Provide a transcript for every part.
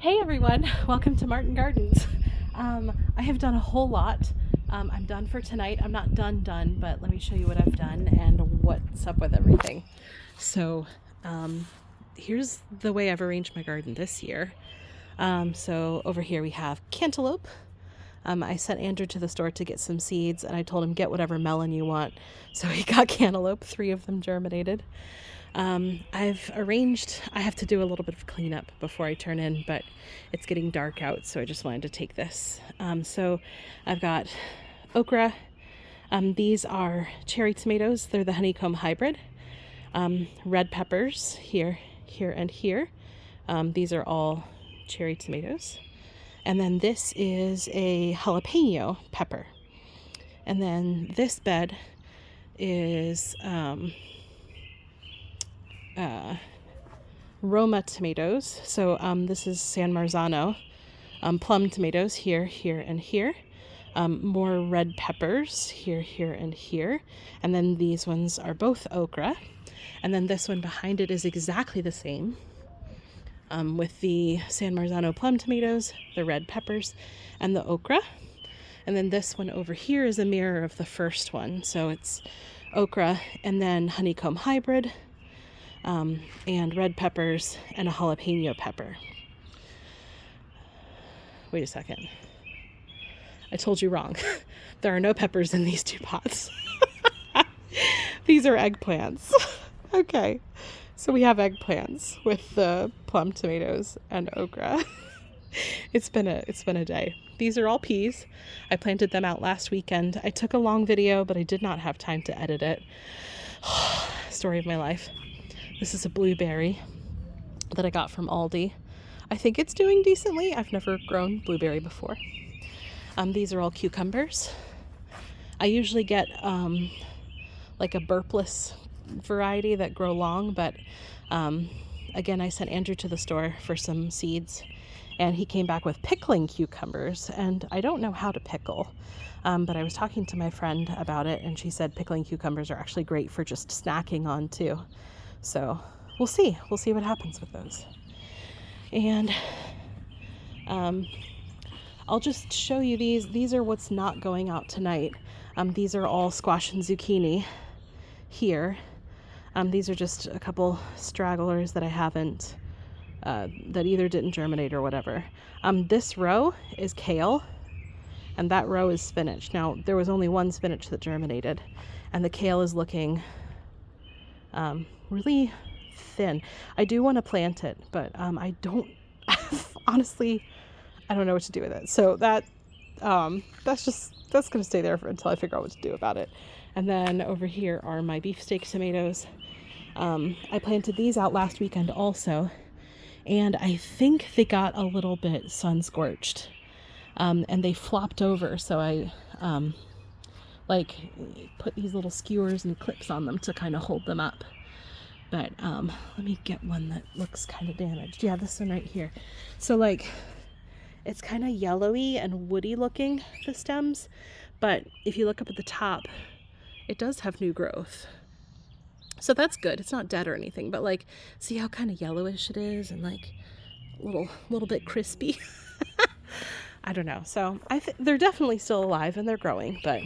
Hey everyone, welcome to Martin Gardens. I have done a whole lot. I'm done for tonight. I'm not done, but let me show you what I've done and what's up with everything. So here's the way I've arranged my garden this year. So over here we have cantaloupe. I sent Andrew to the store to get some seeds and I told him get whatever melon you want. So he got cantaloupe, 3 of them germinated. I've arranged, I have to do a little bit of cleanup before I turn in, but it's getting dark out, so I just wanted to take this. So I've got okra. These are cherry tomatoes. They're the honeycomb hybrid. Red peppers here, and here. These are all cherry tomatoes. And then this is a jalapeno pepper. And then this bed is Roma tomatoes. So this is San Marzano. Plum tomatoes here, and here. More red peppers here, and here. And then these ones are both okra. And then this one behind it is exactly the same. With the San Marzano plum tomatoes, the red peppers, and the okra. And then this one over here is a mirror of the first one. So it's okra and then honeycomb hybrid, and red peppers and a jalapeno pepper. Wait a second. I told you wrong. There are no peppers in these 2 pots. These are eggplants. Okay. So we have eggplants with the plum tomatoes and okra. It's been a day. These are all peas. I planted them out last weekend. I took a long video, but I did not have time to edit it. Story of my life. This is a blueberry that I got from Aldi. I think it's doing decently. I've never grown blueberry before. These are all cucumbers. I usually get like a burpless variety that grow long, but again, I sent Andrew to the store for some seeds and he came back with pickling cucumbers, and I don't know how to pickle, but I was talking to my friend about it and she said pickling cucumbers are actually great for just snacking on too. So we'll see what happens with those. And I'll just show you these are what's not going out tonight. These are all squash and zucchini here. These are just a couple stragglers that I haven't, that either didn't germinate or whatever. This row is kale, and that row is spinach. Now, there was only one spinach that germinated, and the kale is looking really thin. I do want to plant it, but I don't, honestly, I don't know what to do with it. So that's going to stay there until I figure out what to do about it. And then over here are my beefsteak tomatoes. I planted these out last weekend also, and I think they got a little bit sun scorched, and they flopped over. So I like put these little skewers and clips on them to kind of hold them up. But let me get one that looks kind of damaged. Yeah, this one right here. So like it's kind of yellowy and woody looking, the stems, but if you look up at the top, it does have new growth. So that's good. It's not dead or anything, but like, see how kind of yellowish it is and like little bit crispy. I don't know. So they're definitely still alive and they're growing, but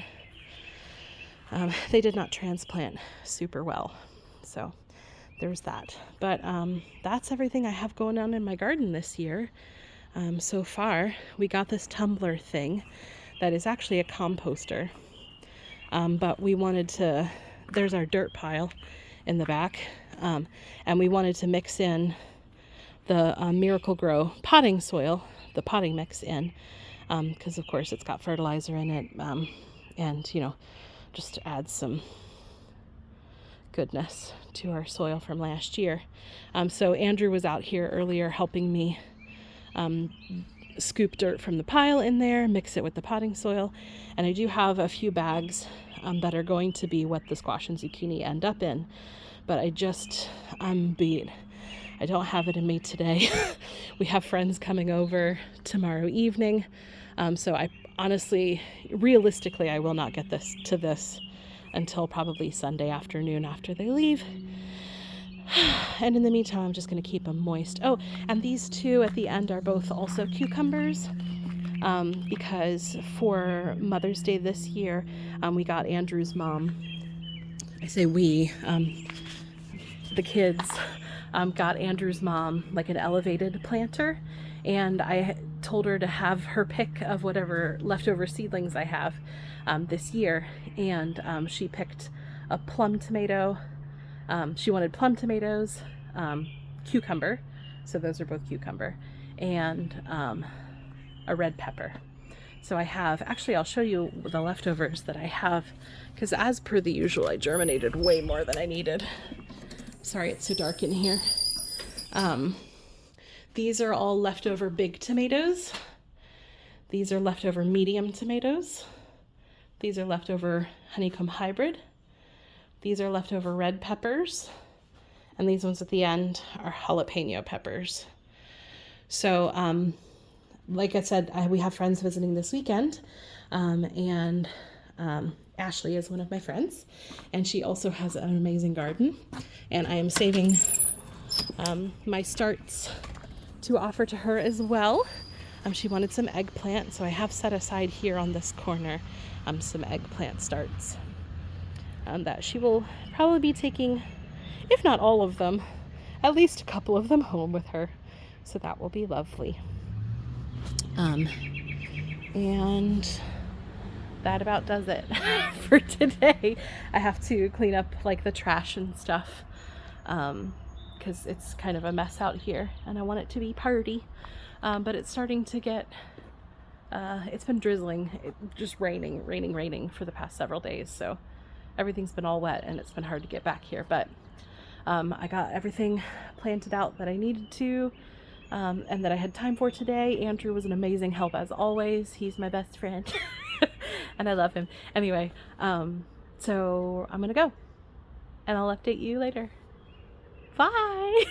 they did not transplant super well. So there's that. But that's everything I have going on in my garden this year. So far, we got this tumbler thing that is actually a composter. But we wanted to, there's our dirt pile in the back, and we wanted to mix in the Miracle-Gro potting soil, the potting mix in, because of course it's got fertilizer in it, and just to add some goodness to our soil from last year. So Andrew was out here earlier helping me scoop dirt from the pile in there, mix it with the potting soil, and I do have a few bags that are going to be what the squash and zucchini end up in, but I'm beat. I don't have it in me today. We have friends coming over tomorrow evening, so I honestly, realistically, I will not get this until probably Sunday afternoon after they leave. And in the meantime, I'm just going to keep them moist. Oh, and these two at the end are both also cucumbers, because for Mother's Day this year, we got Andrew's mom. I say we, the kids, got Andrew's mom like an elevated planter, and I told her to have her pick of whatever leftover seedlings I have this year, and she picked a plum tomato. She wanted plum tomatoes, cucumber, so those are both cucumber, and a red pepper. So I have, actually I'll show you the leftovers that I have, because as per the usual, I germinated way more than I needed. Sorry it's so dark in here. These are all leftover big tomatoes. These are leftover medium tomatoes. These are leftover honeycomb hybrid. These are leftover red peppers. And these ones at the end are jalapeno peppers. So, like I said, we have friends visiting this weekend, and Ashley is one of my friends, and she also has an amazing garden, and I am saving my starts to offer to her as well. She wanted some eggplant, so I have set aside here on this corner some eggplant starts that she will probably be taking, if not all of them, at least a couple of them home with her, so that will be lovely. And that about does it for today. I have to clean up like the trash and stuff, because it's kind of a mess out here and I want it to be party, but it's starting to get, it's been drizzling, just raining for the past several days, so everything's been all wet and it's been hard to get back here, but I got everything planted out that I needed to, and that I had time for today. Andrew was an amazing help as always. He's my best friend and I love him. Anyway, so I'm gonna go and I'll update you later. Bye.